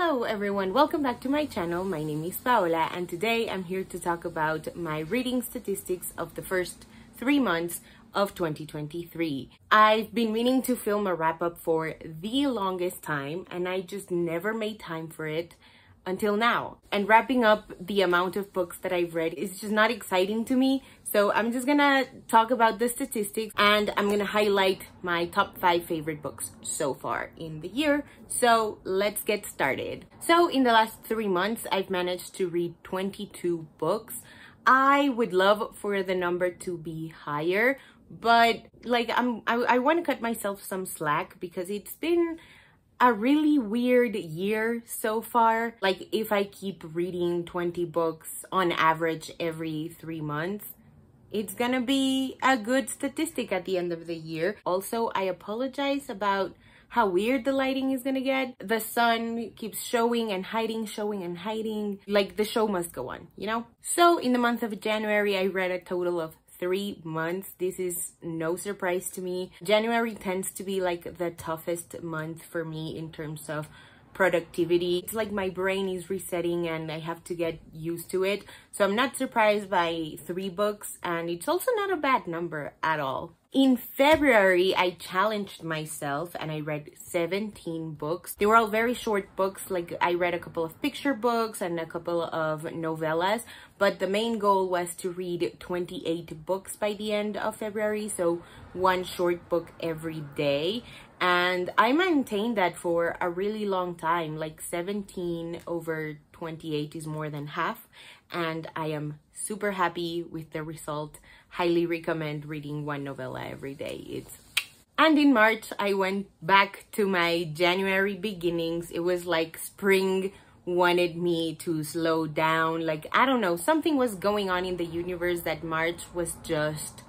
Hello everyone, welcome back to my channel. My name is Paola and today I'm here to talk about my reading statistics of the first 3 months of 2023. I've been meaning to film a wrap-up for the longest time and I just never made time for it until now. And wrapping up the amount of books that I've read is just not exciting to me. So I'm just gonna talk about the statistics and I'm gonna highlight my top 5 favorite books so far in the year. So let's get started. So in the last 3 months, I've managed to read 22 books. I would love for the number to be higher, but like I want to cut myself some slack because it's been a really weird year so far. Like if I keep reading 20 books on average every 3 months, it's gonna be a good statistic at the end of the year. Also, I apologize about how weird the lighting is gonna get. The sun keeps showing and hiding, showing and hiding. Like the show must go on, you know? So in the month of January, I read a total of 3 months. This is no surprise to me. January tends to be like the toughest month for me in terms of productivity. It's like my brain is resetting and I have to get used to it. So I'm not surprised by 3 books, and it's also not a bad number at all. In February, I challenged myself and I read 17 books. They were all very short books. Like I read a couple of picture books and a couple of novellas, but the main goal was to read 28 books by the end of February. So 1 short book every day. And I maintained that for a really long time. Like 17 over 28 is more than half. And I am super happy with the result. Highly recommend reading 1 novella every day. And in March, I went back to my January beginnings. It was like spring wanted me to slow down. Like, I don't know, something was going on in the universe that March was just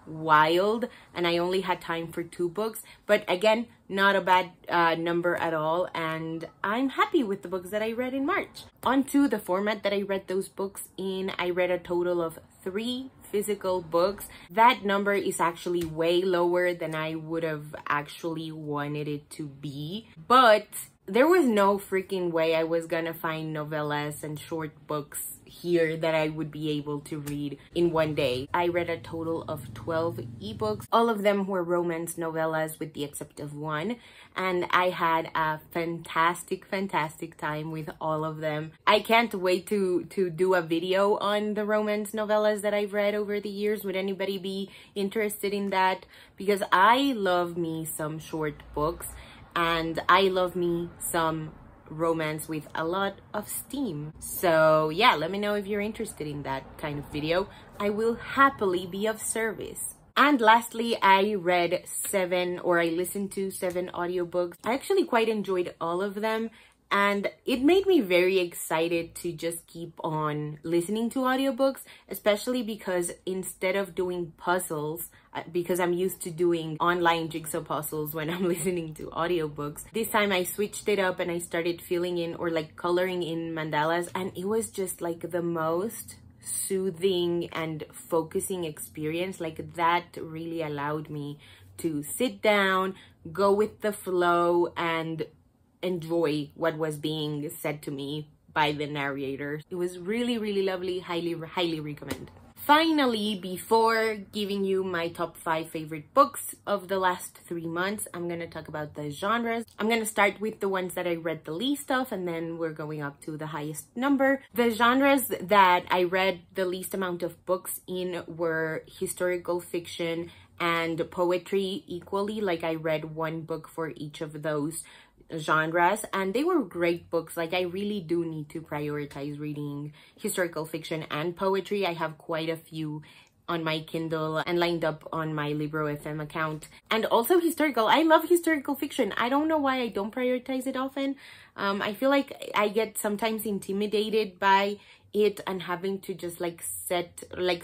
wild, and I only had time for 2 books, but again, not a bad number at all, and I'm happy with the books that I read in March. On to the format that I read those books in. I read a total of 3 physical books. That number is actually way lower than I would have actually wanted it to be, but there was no freaking way I was gonna find novellas and short books here that I would be able to read in 1 day. I read a total of 12 ebooks. All of them were romance novellas with the exception of 1, and I had a fantastic time with all of them. I can't wait to do a video on the romance novellas that I've read over the years. Would anybody be interested in that? Because I love me some short books and I love me some romance with a lot of steam. So yeah, let me know if you're interested in that kind of video. I will happily be of service. And lastly, I read 7, or I listened to 7 audiobooks. I actually quite enjoyed all of them, and it made me very excited to just keep on listening to audiobooks, especially because instead of doing puzzles, because I'm used to doing online jigsaw puzzles when I'm listening to audiobooks, this time I switched it up and I started filling in or like coloring in mandalas, and it was just like the most soothing and focusing experience. Like that really allowed me to sit down, go with the flow, and enjoy what was being said to me by the narrator. It was really lovely. Highly recommend. Finally, before giving you my top 5 favorite books of the last 3 months, I'm gonna talk about the genres. I'm gonna start with the ones that I read the least of, and then we're going up to the highest number. The genres that I read the least amount of books in were historical fiction and poetry equally. Like I read 1 book for each of those genres, and they were great books. Like I really do need to prioritize reading historical fiction and poetry. I have quite a few on my Kindle and lined up on my Libro FM account. And also historical. I love historical fiction. I don't know why I don't prioritize it often. I feel like I get sometimes intimidated by it and having to just like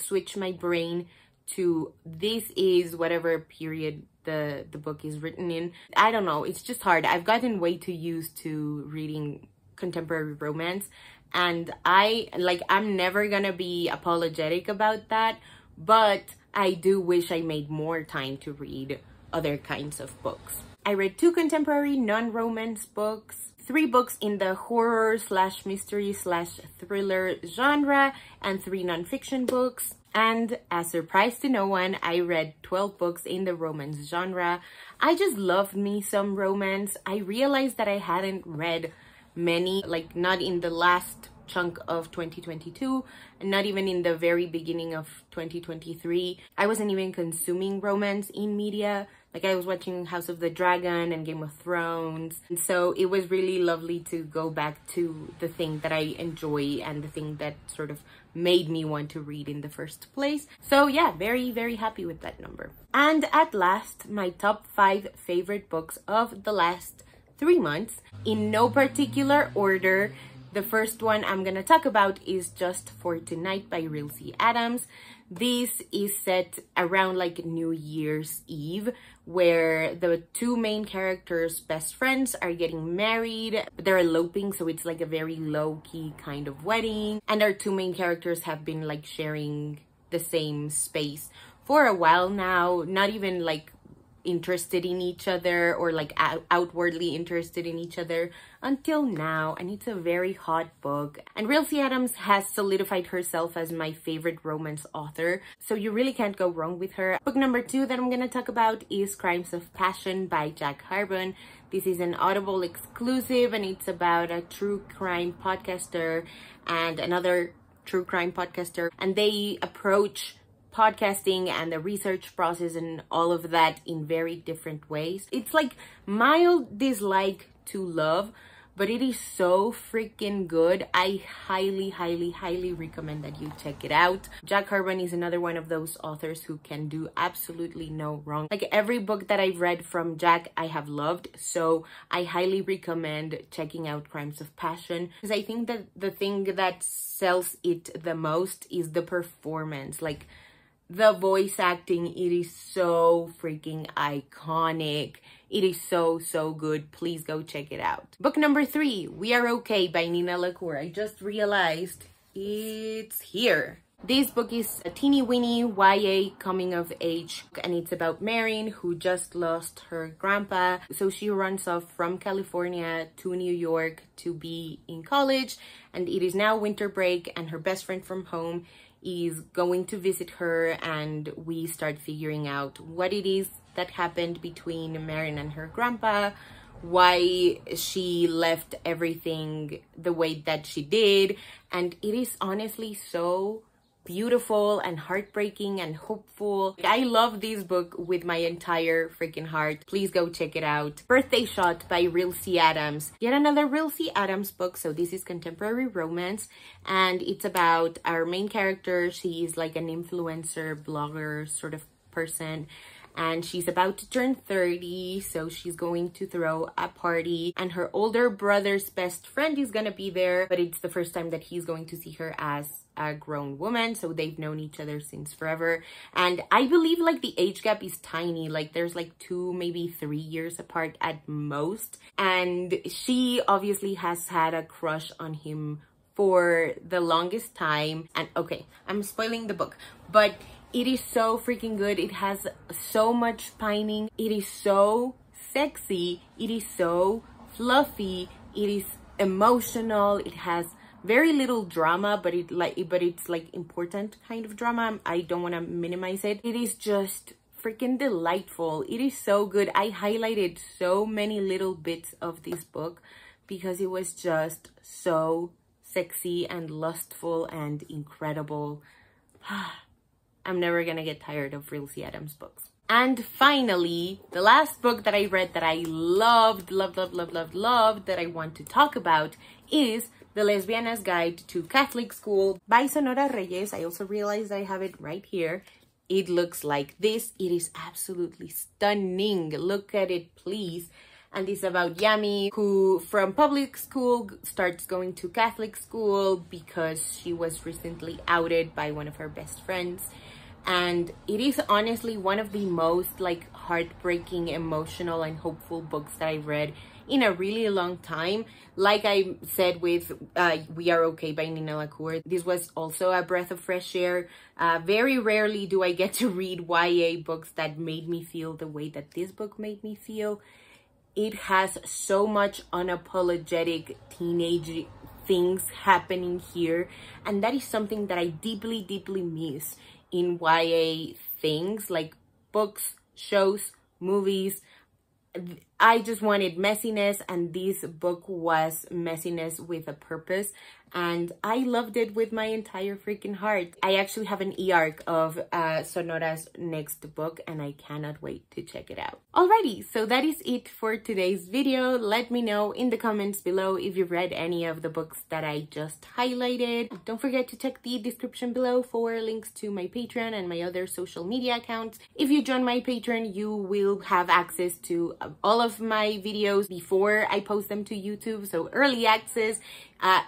switch my brain to this is whatever period the book is written in. I don't know, it's just hard. I've gotten way too used to reading contemporary romance, and I'm never gonna be apologetic about that, but I do wish I made more time to read other kinds of books. I read 2 contemporary non-romance books, 3 books in the horror / mystery / thriller genre, and 3 nonfiction books. And as surprise to no one, I read 12 books in the romance genre. I just loved me some romance. I realized that I hadn't read many, like not in the last chunk of 2022 and not even in the very beginning of 2023. I wasn't even consuming romance in media. Like I was watching House of the Dragon and Game of Thrones. And so it was really lovely to go back to the thing that I enjoy and the thing that sort of made me want to read in the first place. So yeah, very, very happy with that number. And at last, my top 5 favorite books of the last 3 months, in no particular order. The first one I'm gonna talk about is Just for Tonight by Rilsey Adams. This is set around like New Year's Eve, where the 2 main characters' best friends are getting married. They're eloping, so it's like a very low-key kind of wedding. And our 2 main characters have been like sharing the same space for a while now, not even like interested in each other or like outwardly interested in each other until now. And it's a very hot book, and Rilsey Adams has solidified herself as my favorite romance author, so you really can't go wrong with her. Book number 2 that I'm gonna talk about is Crimes of Passion by Jack Harburn. This is an Audible exclusive, and it's about a true crime podcaster and another true crime podcaster, and they approach podcasting and the research process and all of that in very different ways. It's like mild dislike to love, but it is so freaking good. I highly, highly, highly recommend that you check it out. Jack Harburn is another one of those authors who can do absolutely no wrong. Like every book that I've read from Jack, I have loved. So I highly recommend checking out Crimes of Passion, because I think that the thing that sells it the most is the performance. Like the voice acting, it is so freaking iconic. It is so, so good. Please go check it out. Book number 3, We Are Okay by Nina LaCour. I just realized it's here. This book is a teeny-weeny YA coming of age, and it's about Marin, who just lost her grandpa. So she runs off from California to New York to be in college, and it is now winter break, and her best friend from home is going to visit her, and we start figuring out what it is that happened between Marin and her grandpa, why she left everything the way that she did. And it is honestly so beautiful and heartbreaking and hopeful. I love this book with my entire freaking heart. Please go check it out. Birthday Shot by Rilsey Adams. Yet another Rilsey Adams book. So this is contemporary romance, and it's about our main character. She is like an influencer, blogger sort of person, and she's about to turn 30, so she's going to throw a party, and her older brother's best friend is gonna be there, but it's the first time that he's going to see her as a grown woman, so they've known each other since forever. And I believe like the age gap is tiny, like there's like 2, maybe 3 years apart at most, and she obviously has had a crush on him for the longest time. And okay, I'm spoiling the book, but it is so freaking good. It has so much pining. It is so sexy. It is so fluffy. It is emotional. It has very little drama, but it's like important kind of drama. I don't want to minimize it. It is just freaking delightful. It is so good. I highlighted so many little bits of this book because it was just so sexy and lustful and incredible. I'm never gonna get tired of Rilsey Adams books. And finally, the last book that I read that I loved, that I want to talk about is The Lesbiana's Guide to Catholic School by Sonora Reyes. I also realized I have it right here. It looks like this. It is absolutely stunning. Look at it, please. And it's about Yami, who from public school starts going to Catholic school because she was recently outed by one of her best friends. And it is honestly one of the most like heartbreaking, emotional, and hopeful books that I've read in a really long time. Like I said with We Are Okay by Nina LaCour, this was also a breath of fresh air. Very rarely do I get to read YA books that made me feel the way that this book made me feel. it has so much unapologetic teenage things happening here, and that is something that I deeply miss in YA things like books, shows, movies. I just wanted messiness, and this book was messiness with a purpose, and I loved it with my entire freaking heart. I actually have an e-arc of Sonora's next book, and I cannot wait to check it out. Alrighty, so that is it for today's video. Let me know in the comments below if you've read any of the books that I just highlighted. Don't forget to check the description below for links to my Patreon and my other social media accounts. If you join my Patreon, you will have access to all of my videos before I post them to YouTube, so early access,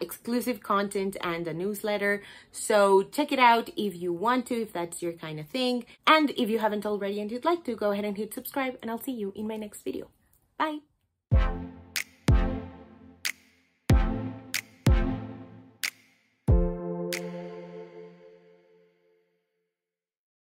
exclusive content, and a newsletter. So check it out if you want to, if that's your kind of thing. And if you haven't already and you'd like to, go ahead and hit subscribe, and I'll see you in my next video. Bye!